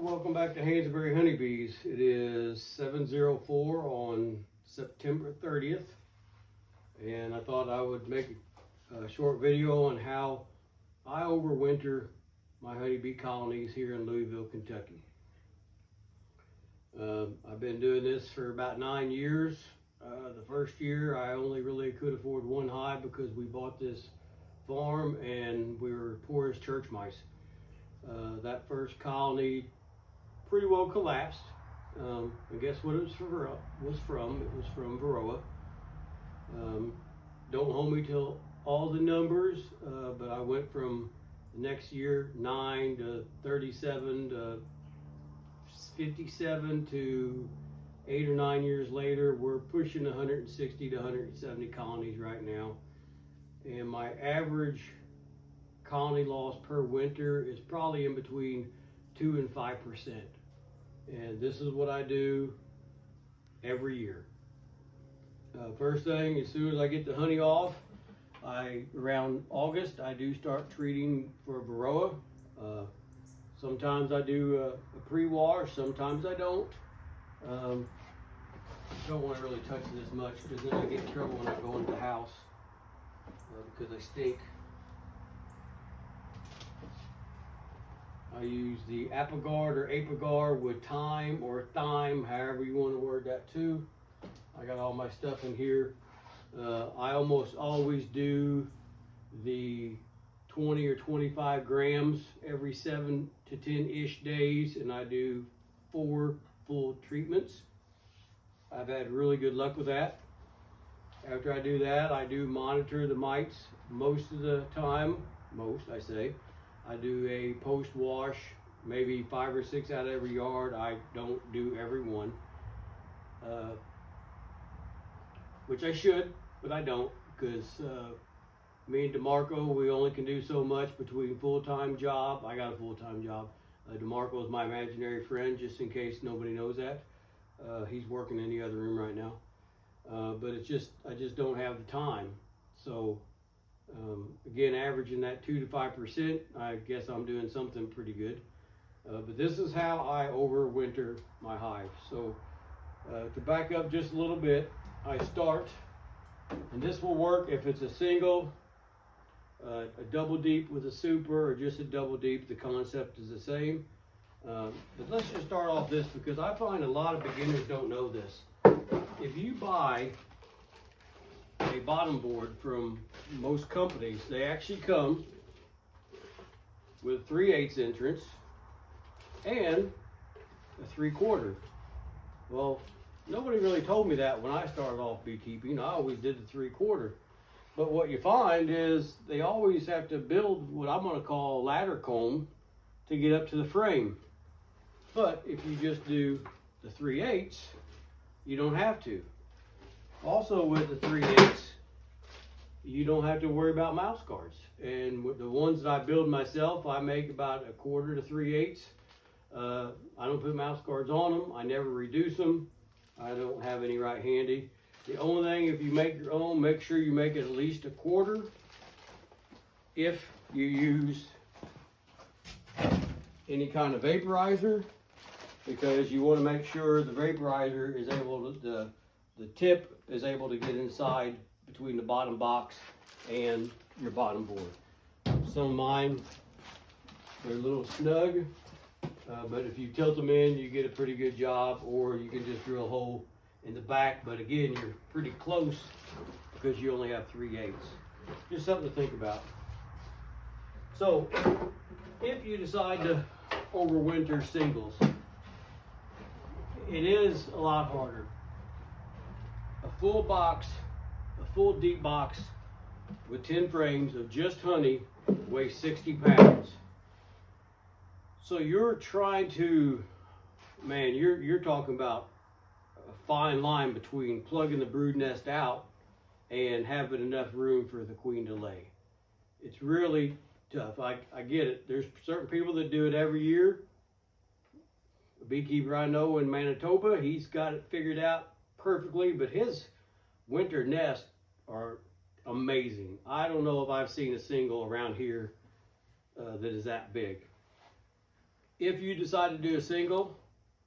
Welcome back to Hansberry Honeybees. It is 7:04 on September 30th, and I thought I would make a short video on how I overwinter my honeybee colonies here in Louisville, Kentucky. I've been doing this for about 9 years. The first year I only really could afford one hive because we bought this farm and we were poor as church mice. That first colony pretty well collapsed. And guess what it was from? It was from Varroa. Don't hold me to all the numbers, but I went from the next year 9 to 37 to 57 to 8 or 9 years later. We're pushing 160 to 170 colonies right now, and my average colony loss per winter is probably in between 2 and 5%. And this is what I do every year. First thing, as soon as I get the honey off, around August, I do start treating for Varroa. Sometimes I do a pre-wash, sometimes I don't. Don't want to really touch this much because then I get in trouble when I go into the house because they stink. I use the Apogard or Apogar with thyme or thyme, however you want to word that too. I got all my stuff in here. I almost always do the 20 or 25 grams every 7 to 10-ish days, and I do 4 full treatments. I've had really good luck with that. After I do that, I do monitor the mites most of the time. I do a post-wash, maybe 5 or 6 out of every yard. I don't do every one, which I should, but I don't, because me and DeMarco, we only can do so much between full-time job. I got a full-time job. DeMarco is my imaginary friend, just in case nobody knows that. He's working in the other room right now. But it's just, I just don't have the time. So again, averaging that 2 to 5%, I guess I'm doing something pretty good. But this is how I overwinter my hive. So to back up just a little bit, I start, and this will work if it's a single, a double deep with a super, or just a double deep. The concept is the same. But let's just start off this, because I find a lot of beginners don't know this. If you buy a bottom board from most companies, they actually come with 3/8 entrance and a 3/4. Well, nobody really told me that when I started off beekeeping. I always did the 3/4. But what you find is they always have to build what I'm going to call a ladder comb to get up to the frame. But if you just do the 3/8, you don't have to. Also with the 3/8, you don't have to worry about mouse guards. And with the ones that I build myself, I make about 1/4 to 3/8. I don't put mouse guards on them. I never reduce them. I don't have any right handy. The only thing, if you make your own, make sure you make it at least 1/4 if you use any kind of vaporizer, because you want to make sure the vaporizer is able to, the tip is able to get inside between the bottom box and your bottom board. Some of mine, they're a little snug, but if you tilt them in, you get a pretty good job, or you can just drill a hole in the back. But again, you're pretty close because you only have 3/8. Just something to think about. So if you decide to overwinter singles, it is a lot harder. A full box, a full deep box with 10 frames of just honey weighs 60 pounds. So you're trying to, man, you're talking about a fine line between plugging the brood nest out and having enough room for the queen to lay. It's really tough. I get it. There's certain people that do it every year. A beekeeper I know in Manitoba, he's got it figured out perfectly, but his winter nests are amazing. I don't know if I've seen a single around here that is that big. If you decide to do a single,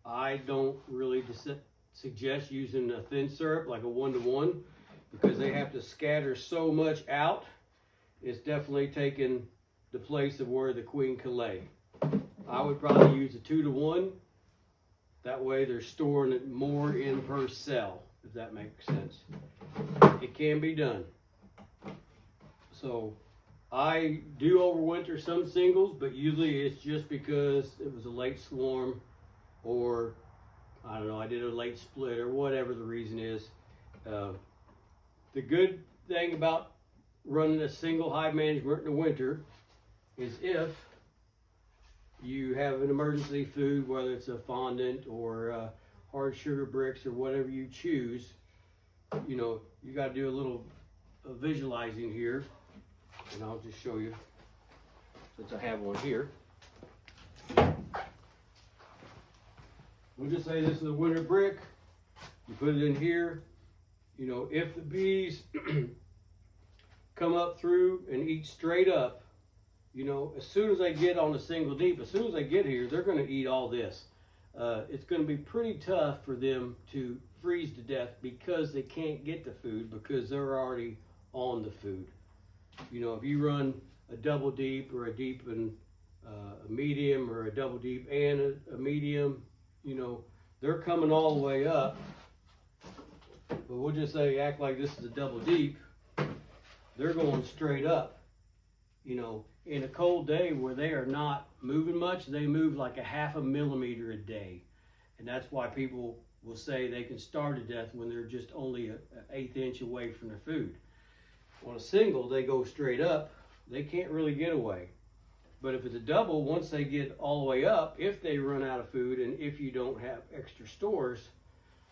I don't really suggest using a thin syrup like a 1-to-1 because they have to scatter so much out. It's definitely taking the place of where the queen can lay. I would probably use a 2-to-1. That way they're storing it more in per cell, if that makes sense. It can be done. So I do overwinter some singles, but usually it's just because it was a late swarm, or I don't know, I did a late split, or whatever the reason is. The good thing about running a single hive management in the winter is if you have an emergency food, whether it's a fondant or hard sugar bricks or whatever you choose, you know, you got to do a little visualizing here, and I'll just show you since I have one here. We'll just say this is a winter brick. You put it in here. You know, if the bees come up through and eat straight up, you know, as soon as they get on the single deep, as soon as they get here, they're going to eat all this. It's going to be pretty tough for them to freeze to death because they can't get the food because they're already on the food. You know, if you run a double deep or a deep and a medium, or a double deep and a medium, you know, they're coming all the way up. But we'll just say, act like this is a double deep. They're going straight up. You know, in a cold day where they are not moving much, they move like a 0.5 millimeter a day. And that's why people will say they can starve to death when they're just only an 1/8 inch away from their food. On a single, they go straight up. They can't really get away. But if it's a double, once they get all the way up, if they run out of food and if you don't have extra stores,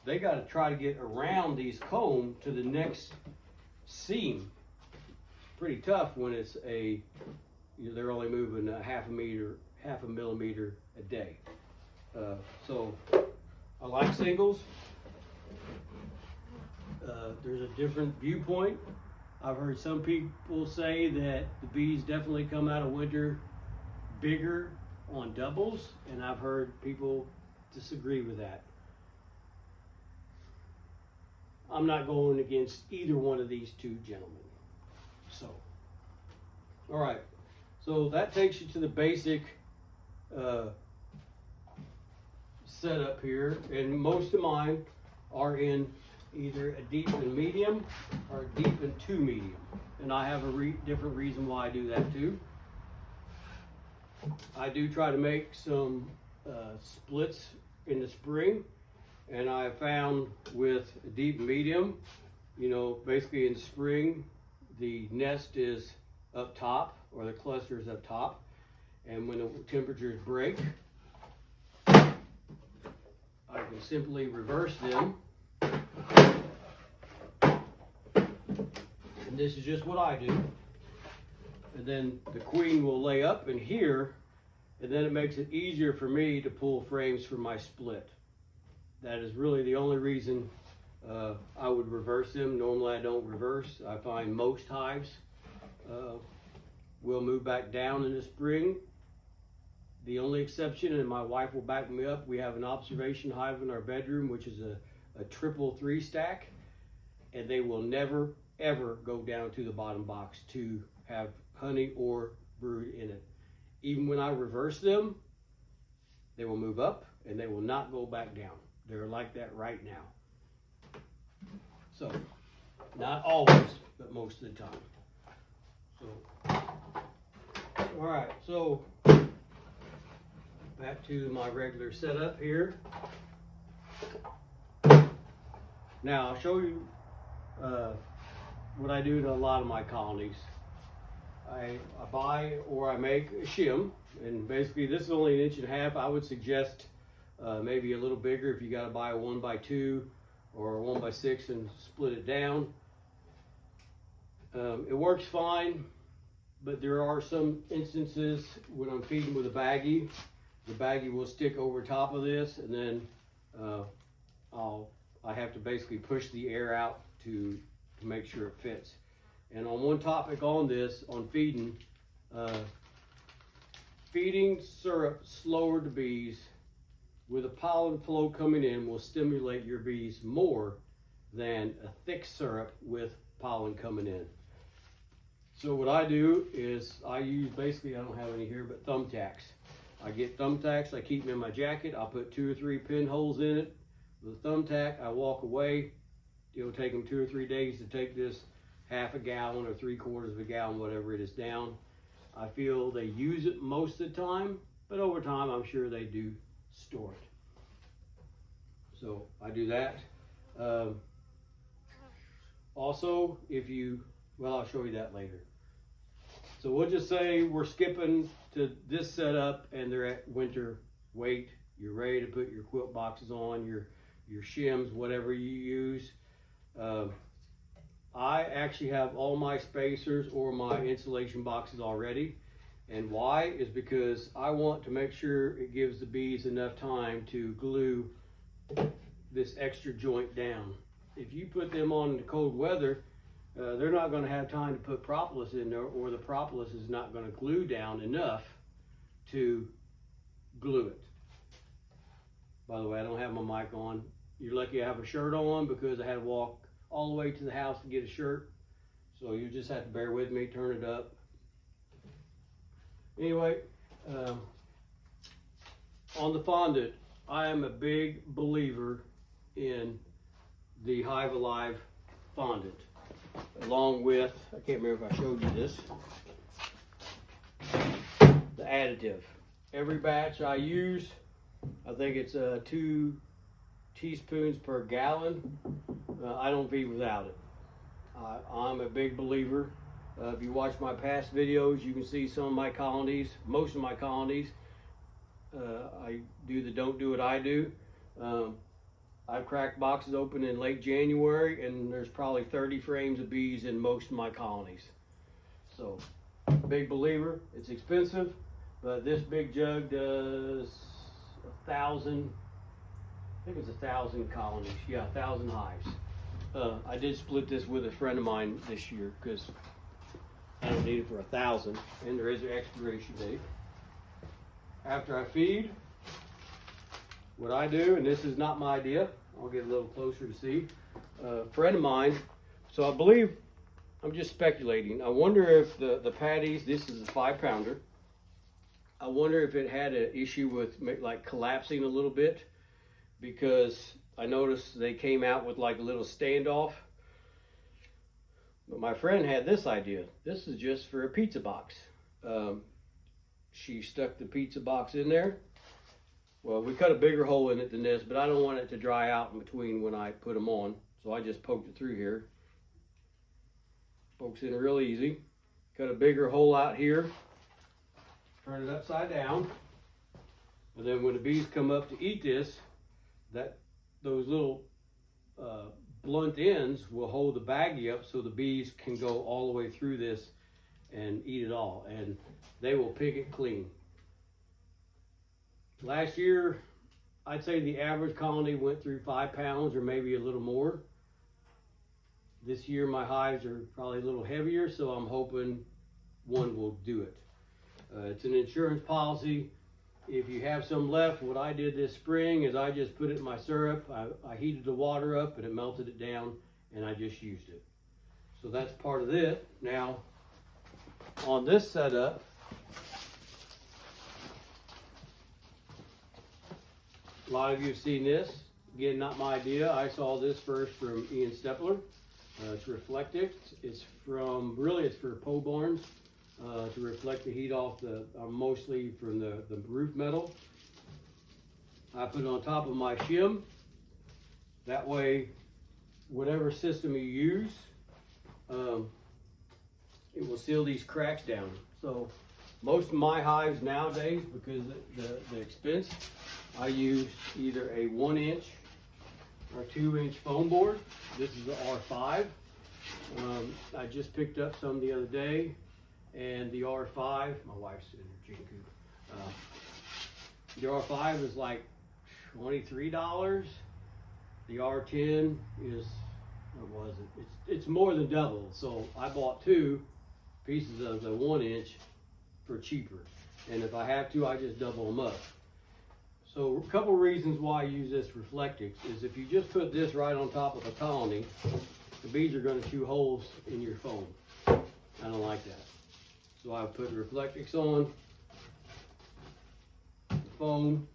they got to try to get around these comb to the next seam. It's pretty tough when it's a, you know, they're only moving a 0.5 millimeter a day. So I like singles. There's a different viewpoint. I've heard some people say that the bees definitely come out of winter bigger on doubles, and I've heard people disagree with that. I'm not going against either one of these two gentlemen. So, all right. So that takes you to the basic setup here, and most of mine are in either a deep and medium or a deep and 2 medium, and I have a different reason why I do that too. I do try to make some splits in the spring, and I found with a deep and medium, you know, basically in spring the nest is up top, or the cluster is up top, and when the temperatures break, I can simply reverse them. And this is just what I do. And then the queen will lay up in here, and then it makes it easier for me to pull frames for my split. That is really the only reason I would reverse them. Normally I don't reverse. I find most hives will move back down in the spring. The only exception, and my wife will back me up, we have an observation hive in our bedroom, which is a triple 3 stack, and they will never ever go down to the bottom box to have honey or brood in it. Even when I reverse them, they will move up and they will not go back down. They're like that right now. So, not always, but most of the time. So, all right, so back to my regular setup here. Now I'll show you what I do to a lot of my colonies. I buy or I make a shim, and basically this is only 1.5 inches. I would suggest maybe a little bigger if you got to buy a 1x2 or a 1x6 and split it down. It works fine, but there are some instances when I'm feeding with a baggie, the baggie will stick over top of this, and then I have to basically push the air out to make sure it fits. And on one topic on this, on feeding, feeding syrup slower to bees with a pollen flow coming in will stimulate your bees more than a thick syrup with pollen coming in. So what I do is I use, basically I don't have any here, but thumbtacks. I get thumbtacks, I keep them in my jacket, I'll put 2 or 3 pinholes in it. With a thumbtack, I walk away. It'll take them 2 or 3 days to take this half a gallon or 3/4 of a gallon, whatever it is, down. I feel they use it most of the time, but over time I'm sure they do store it. So I do that. Also, well, I'll show you that later. So we'll just say we're skipping to this setup and they're at winter weight. You're ready to put your quilt boxes on, your shims, whatever you use. I actually have all my spacers or my insulation boxes already. And why is because I want to make sure it gives the bees enough time to glue this extra joint down. If you put them on in the cold weather, they're not going to have time to put propolis in there, or the propolis is not going to glue down enough to glue it. By the way, I don't have my mic on. You're lucky I have a shirt on because I had to walk all the way to the house to get a shirt. So you just have to bear with me, turn it up. Anyway, on the fondant, I am a big believer in the Hive Alive fondant, along with, I can't remember if I showed you this, the additive. Every batch I use, I think it's 2 teaspoons per gallon. I don't feed without it. I'm a big believer. If you watch my past videos, you can see some of my colonies, most of my colonies. I do the don't do what I do. I've cracked boxes open in late January and there's probably 30 frames of bees in most of my colonies. So, big believer. It's expensive, but this big jug does 1,000, I think it's 1,000 colonies. Yeah, 1,000 hives. I did split this with a friend of mine this year because I don't need it for 1,000, and there is an expiration date. After I feed, what I do, and this is not my idea, I'll get a little closer to see. A friend of mine, so I believe, I'm just speculating, I wonder if the patties, this is a 5-pounder, I wonder if it had an issue with like collapsing a little bit, because I noticed they came out with like a little standoff. But my friend had this idea. This is just for a pizza box. She stuck the pizza box in there. Well, we cut a bigger hole in it than this, but I don't want it to dry out in between when I put them on. So I just poked it through here. Pokes in real easy. Cut a bigger hole out here. Turn it upside down. And then when the bees come up to eat this, those little blunt ends will hold the baggie up so the bees can go all the way through this and eat it all, and they will pick it clean. Last year, I'd say the average colony went through 5 pounds or maybe a little more. This year my hives are probably a little heavier, so I'm hoping one will do it. It's an insurance policy. If you have some left, what I did this spring is I just put it in my syrup. I heated the water up and it melted it down, and I just used it. So that's part of it. Now, on this setup, a lot of you have seen this. Again, not my idea. I saw this first from Ian Stepler. It's reflective. It's for pole barns. To reflect the heat off mostly from the roof metal. I put it on top of my shim. That way, whatever system you use, it will seal these cracks down. So most of my hives nowadays, because of the expense, I use either a 1-inch or 2-inch foam board. This is the R5. I just picked up some the other day. And the R5, my wife's in her chicken coop. The R5 is like $23. The R10 is, what was it? It's more than double. So I bought 2 pieces of the 1-inch for cheaper. And if I have to, I just double them up. So a couple reasons why I use this Reflectix is if you just put this right on top of a colony, the bees are going to chew holes in your foam. I don't like that. So I put the Reflectix on, the foam,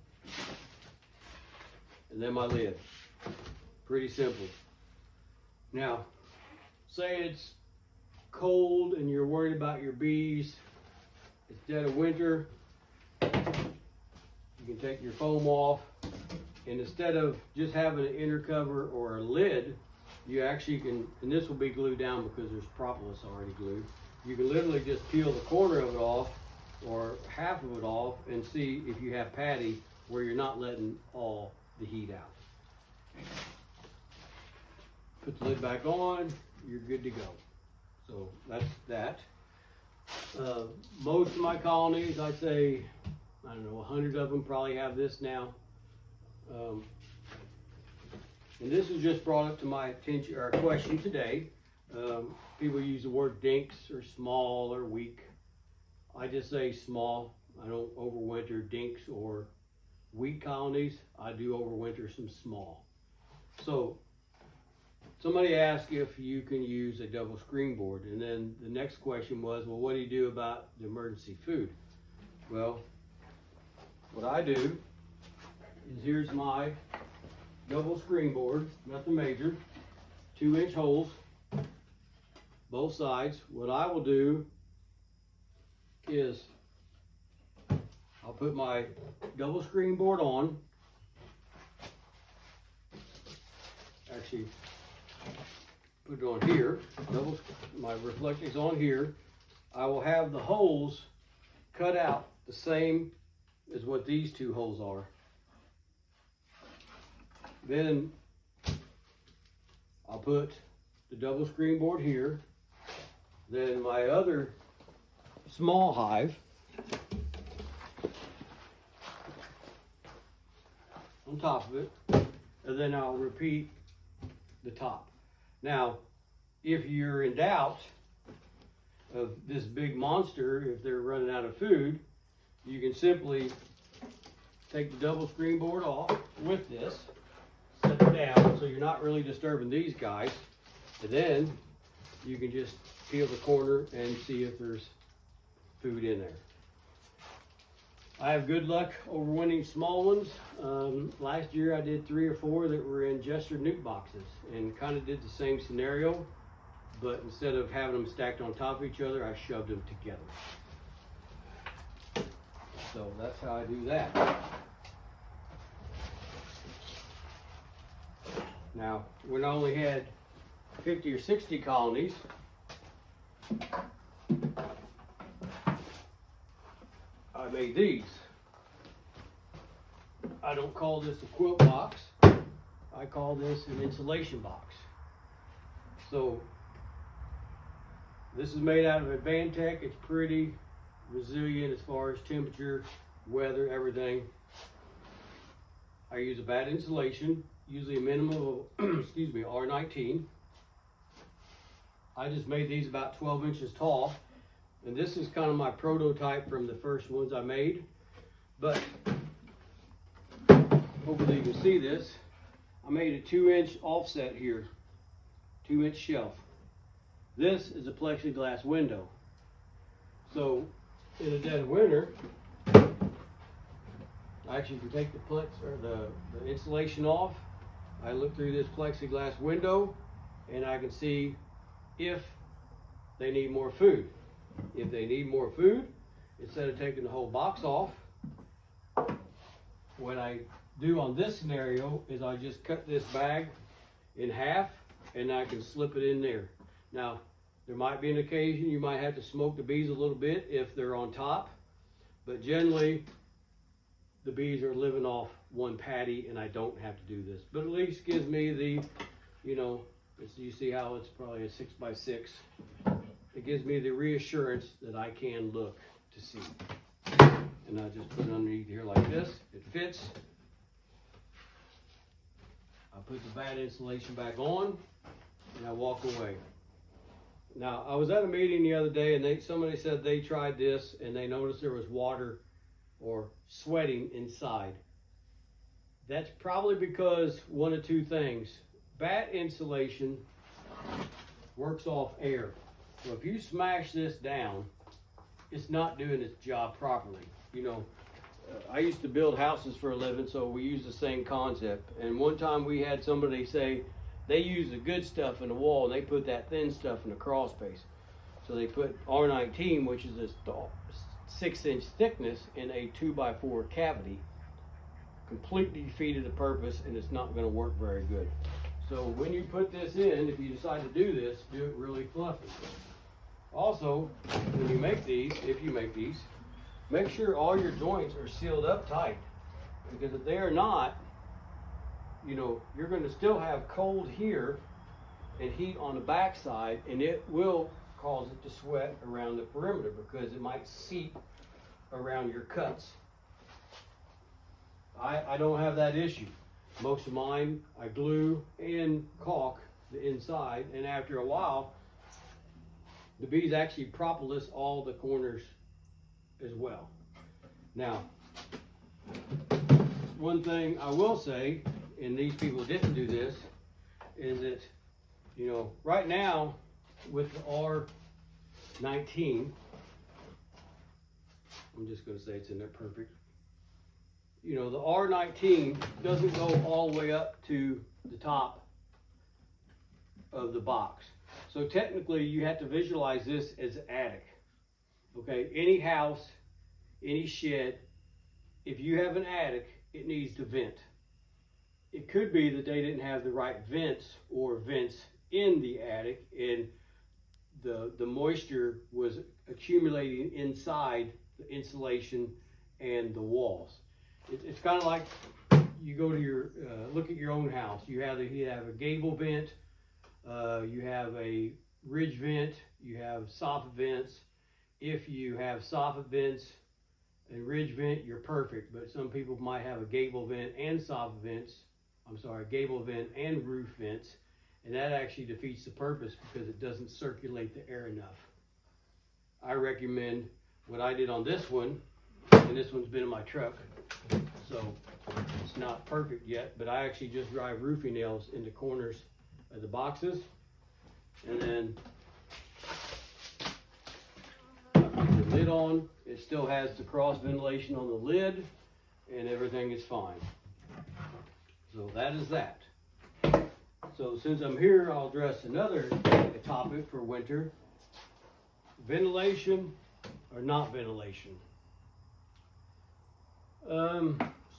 and then my lid. Pretty simple. Now, say it's cold and you're worried about your bees, it's dead of winter, you can take your foam off, and instead of just having an inner cover or a lid, you actually can, and this will be glued down because there's propolis already glued, you can literally just peel the corner of it off or half of it off and see if you have patty where you're not letting all the heat out. Put the lid back on, you're good to go. So that's that. Most of my colonies, I'd say, I don't know, 100 of them probably have this now. And this was just brought up to my attention, or a question today. People use the word dinks or small or weak. I just say small. I don't overwinter dinks or weak colonies. I do overwinter some small. So somebody asked if you can use a double screen board, and then the next question was, well, what do you do about the emergency food? Well, what I do is here's my double screen board, nothing major, 2-inch holes, both sides. What I will do is I'll put my double screen board on. Actually, put it on here. My Reflectix on here. I will have the holes cut out the same as what these two holes are. Then I'll put the double screen board here. Then my other small hive on top of it, and then I'll repeat the top. Now, if you're in doubt of this big monster, if they're running out of food, you can simply take the double screen board off with this, set it down so you're not really disturbing these guys, and then you can just peel the corner and see if there's food in there. I have good luck overwintering small ones. Last year I did 3 or 4 that were in Jester nuke boxes and kind of did the same scenario, but instead of having them stacked on top of each other, I shoved them together. So that's how I do that. Now, when I only had 50 or 60 colonies, I made these. I don't call this a quilt box. I call this an insulation box. So this is made out of Advantech. It's pretty resilient as far as temperature, weather, everything. I use a bad insulation, usually a minimum of, excuse me, R19. I just made these about 12 inches tall. And this is kind of my prototype from the first ones I made. But hopefully you can see this. I made a 2-inch offset here, 2-inch shelf. This is a plexiglass window. So in the dead of winter, I actually can take the insulation off. I look through this plexiglass window and I can see if they need more food. If they need more food, instead of taking the whole box off, what I do on this scenario is I just cut this bag in half and I can slip it in there. Now, there might be an occasion you might have to smoke the bees a little bit if they're on top, but generally the bees are living off one patty and I don't have to do this. But at least gives me the, you see how it's probably a 6x6. It gives me the reassurance that I can look to see. And I just put it underneath here like this. It fits. I put the bad insulation back on and I walk away. Now, I was at a meeting the other day and somebody said they tried this and they noticed there was water or sweating inside. That's probably because one of two things. Bat insulation works off air. So if you smash this down, it's not doing its job properly. You know, I used to build houses for a living, so we use the same concept. And one time we had somebody say they use the good stuff in the wall and they put that thin stuff in the crawl space. So they put R19, which is this 6-inch thickness, in a 2x4 cavity. Completely defeated the purpose, and it's not going to work very good. So when you put this in, if you decide to do this, do it really fluffy. Also, when you make these, if you make these, make sure all your joints are sealed up tight, because if they are not, you know, you're going to still have cold here and heat on the back side, and it will cause it to sweat around the perimeter because it might seep around your cuts. I don't have that issue. Most of mine, I glue and caulk the inside, and after a while, the bees actually propolis all the corners as well. Now, one thing I will say, and these people didn't do this, is that, you know, right now with the R19, I'm just going to say it's in there perfect. You know, the R19 doesn't go all the way up to the top of the box. So technically you have to visualize this as an attic. Okay, any house, any shed, if you have an attic, it needs to vent. It could be that they didn't have the right vents or vents in the attic, and the moisture was accumulating inside the insulation and the walls. It's kind of like you go to your look at your own house. You have a gable vent, you have a ridge vent, you have soffit vents. If you have soffit vents and ridge vent, you're perfect. But some people might have a gable vent and soffit vents. I'm sorry, gable vent and roof vents, and that actually defeats the purpose because it doesn't circulate the air enough. I recommend what I did on this one, and this one's been in my truck, so it's not perfect yet, but I actually just drive roofing nails in the corners of the boxes, and then I put the lid on. It still has the cross ventilation on the lid, and everything is fine. So that is that. So since I'm here, I'll address another topic for winter. Ventilation or not ventilation.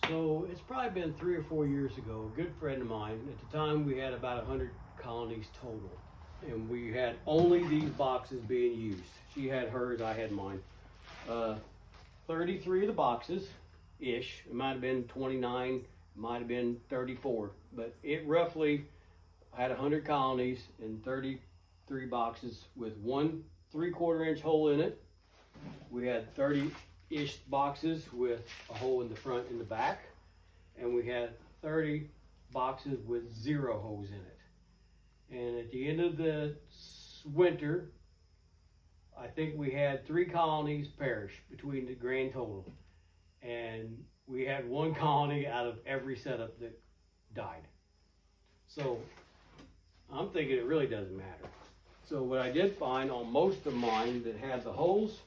So it's probably been 3 or 4 years ago, a good friend of mine, at the time we had about 100 colonies total. And we had only these boxes being used. She had hers, I had mine. 33 of the boxes-ish, it might have been 29, might have been 34, but it roughly had 100 colonies and 33 boxes with 1 3/4 inch hole in it. We had 30-ish boxes with a hole in the front and the back, and we had 30 boxes with 0 holes in it. And at the end of the winter, I think we had 3 colonies perish between the grand total, and we had 1 colony out of every setup that died. So I'm thinking it really doesn't matter. So what I did find on most of mine that had the holes,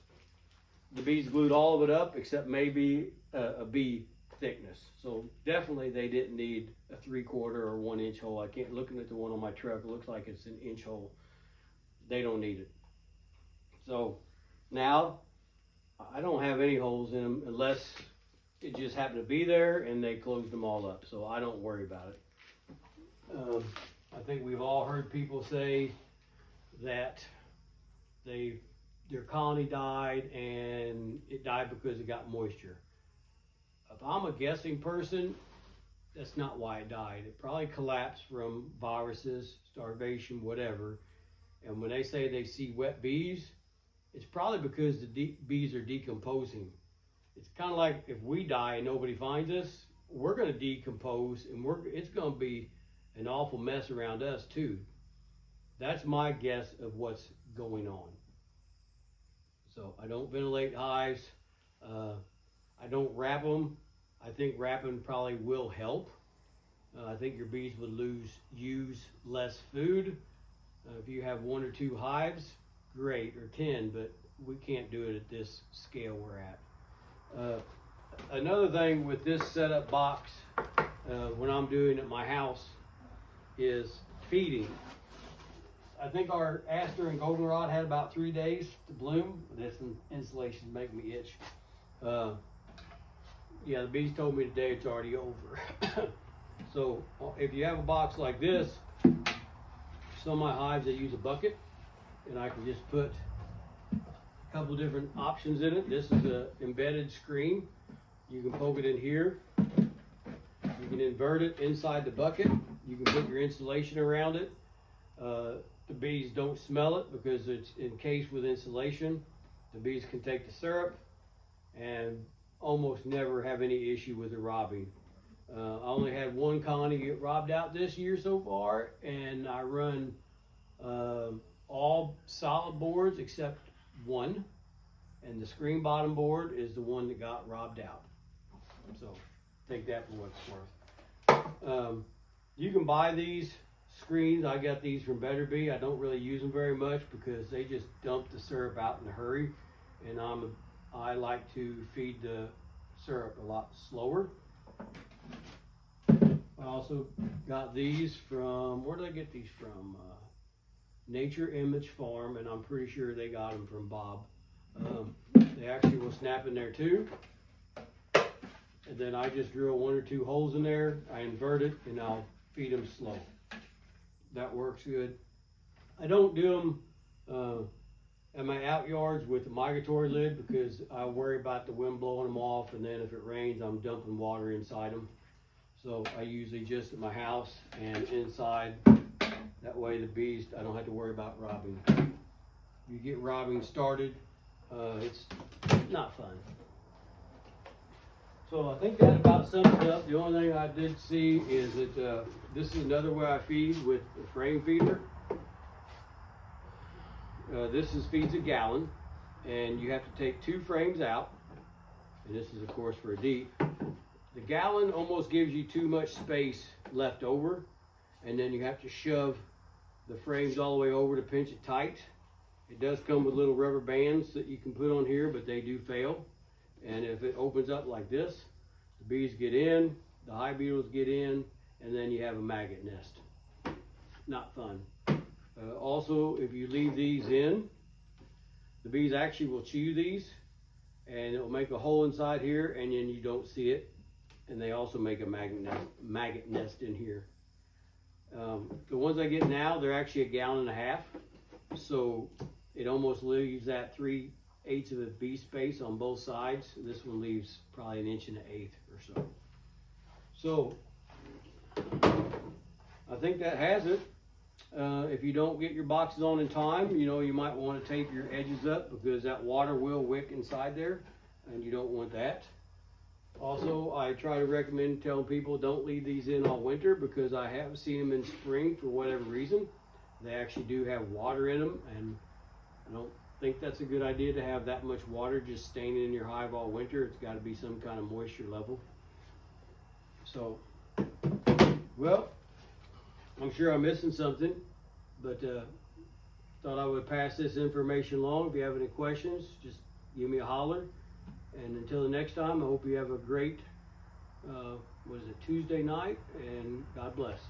the bees glued all of it up except maybe a bee thickness. So definitely they didn't need a 3/4 or 1 inch hole. I can't, looking at the one on my truck, it looks like it's an inch hole. They don't need it. So now I don't have any holes in them unless it just happened to be there and they closed them all up. So I don't worry about it. I think we've all heard people say that their colony died and it died because it got moisture. If I'm a guessing person, that's not why it died. It probably collapsed from viruses, starvation, whatever. And when they say they see wet bees, it's probably because the bees are decomposing. It's kind of like if we die and nobody finds us, we're going to decompose, and it's going to be an awful mess around us too. That's my guess of what's going on. So I don't ventilate hives. I don't wrap them. I think wrapping probably will help. I think your bees would use less food. If you have 1 or 2 hives, great, or 10, but we can't do it at this scale we're at. Another thing with this setup box, when I'm doing at my house, is feeding. I think our aster and goldenrod had about 3 days to bloom. This insulation is making me itch. Yeah, the bees told me today it's already over. So if you have a box like this, some of my hives, they use a bucket, and I can just put a couple different options in it. This is an embedded screen. You can poke it in here. You can invert it inside the bucket. You can put your insulation around it. The bees don't smell it because it's encased with insulation. The bees can take the syrup and almost never have any issue with the robbing. I only had 1 colony get robbed out this year so far, and I run all solid boards except 1, and the screen bottom board is the one that got robbed out. So take that for what it's worth. You can buy these screens. I got these from Better Bee. I don't really use them very much because they just dump the syrup out in a hurry, and I like to feed the syrup a lot slower. I also got these from, where did I get these from? Nature Image Farm, and I'm pretty sure they got them from Bob. They actually will snap in there too. And then I just drill 1 or 2 holes in there, I invert it, and I'll feed them slow. That works good. I don't do them at my out yards with the migratory lid because I worry about the wind blowing them off, and then if it rains, I'm dumping water inside them. So I usually just at my house and inside. That way the bees, I don't have to worry about robbing. You get robbing started, it's not fun. So I think that about sums it up. The only thing I did see is that this is another way I feed with the frame feeder. This feeds a gallon, and you have to take 2 frames out, and this is of course for a deep. The gallon almost gives you too much space left over, and then you have to shove the frames all the way over to pinch it tight. It does come with little rubber bands that you can put on here, but they do fail. And if it opens up like this, the bees get in, the hive beetles get in, and then you have a maggot nest. Not fun. Also, if you leave these in, the bees actually will chew these, and it will make a hole inside here, and then you don't see it. And they also make a maggot nest in here. The ones I get now, they're actually 1.5 gallons. So it almost leaves that 3/8 of a bee space on both sides. This one leaves probably 1 1/8 inches or so. So I think that has it. If you don't get your boxes on in time, you might want to tape your edges up because that water will wick inside there, and you don't want that. Also, I try to recommend telling people don't leave these in all winter because I have seen them in spring for whatever reason. They actually do have water in them, and I don't think that's a good idea to have that much water just staying in your hive all winter. It's got to be some kind of moisture level. So, well, I'm sure I'm missing something, but thought I would pass this information along. If you have any questions, just give me a holler. And until the next time, I hope you have a great, Tuesday night, and God bless.